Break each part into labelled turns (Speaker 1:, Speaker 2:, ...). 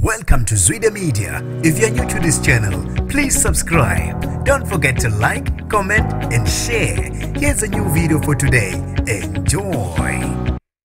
Speaker 1: Welcome to Zwide Media. If you're new to this channel, please subscribe. Don't forget to like, comment and share. Here's a new video for today. Enjoy.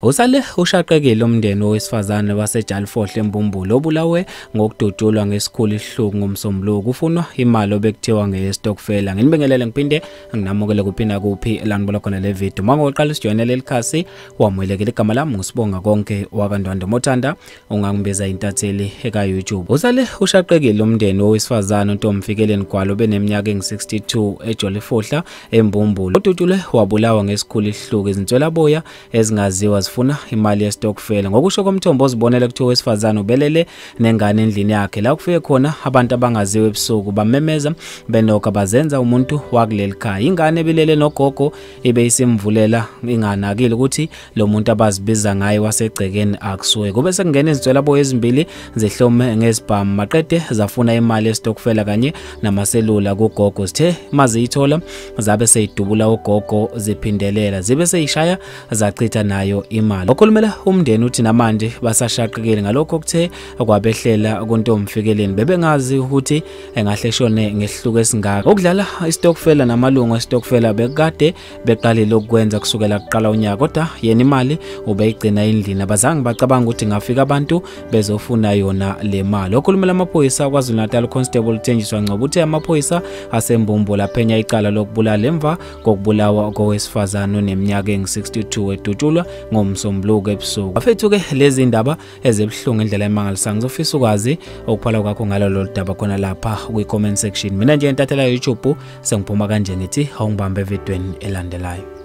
Speaker 2: Usale ushaqekile umndeni owesifazane waseJalifohle eMbumbulo obulawe ngokudutshulwa ngesikhulu Isihluku ngomsombuluko ufunwa imali obekuthiwa ngeyesitokofela. Nginibingelele ngiphinde nginamukele kuphinda kuphi elanibona khona le video. Manje uqala usijoyine leli khasi wamwelekela igama lami ngusibonga konke wakandwanda Mothanda ungangibiza intatheli eka YouTube. Usale ushaqekile umndeni owesifazane uNtomfikeleni Gwalo beneminyaka engu62 eJalifohle eMbumbulo. Udutshulwe wabulawa ngesikhulu Isihluku izinswela boya ezingaziwa funa imali yesitokofela. Ngokusho komthombo ozibonele kuthiwa owesifazane ubelele nengane endlini yakhe la kufike khona abantu abangaziwe ebusuku bamemeza benoka bazenza umuntu wakuleli khaya. Ingane ebilele nogogo ibe isimvulela inganakile ukuthi lo muntu abazibiza ngaye wasegcekeni akusuke. Kube sekungena izinswela boye ezimbili zehlome ngezibhamu maqede zafuna imali yesitokofela kanye namaselula kugogo. Sithe maziyithola zabe seyidubula ugogo ziphindelela zibe seyishaya zachitha nayo imali. Okhulumela umndeni uthi namanje basashaqekile ngalokho kuthe kwabehlela kuNtomfikeleni bebengazi ukuthi engahle shone ngesihluku esingaka. Ukudlala isitokofela namalungu esitokofela bekade beqalile ukwenza kusukela kuqala unyaka kodwa yena imali ubeyigcina endlini abazange bacabanga ukuthi ngafika abantu bezofuna yona le mali. Okhulumela amaphoyisa kwaZulu-Natal Constable Thenjiswa Ngcobo uthe amaphoyisa aseMbumbulo aphenya icala lokubulala emva kokubulawa kowesifazane oneminyaka engu62 edutshulwa ngomsombuluko ebusuku. Afethu ke lezi ndaba ezebhlungu indlela emangalisayo ngizofisa ukwazi okuphala kwakho ngalolo daba khona lapha kwi-comment section. Mina nje entathela YouTube sengiphuma kanje ngithi awungibambe evidweni elandelayo.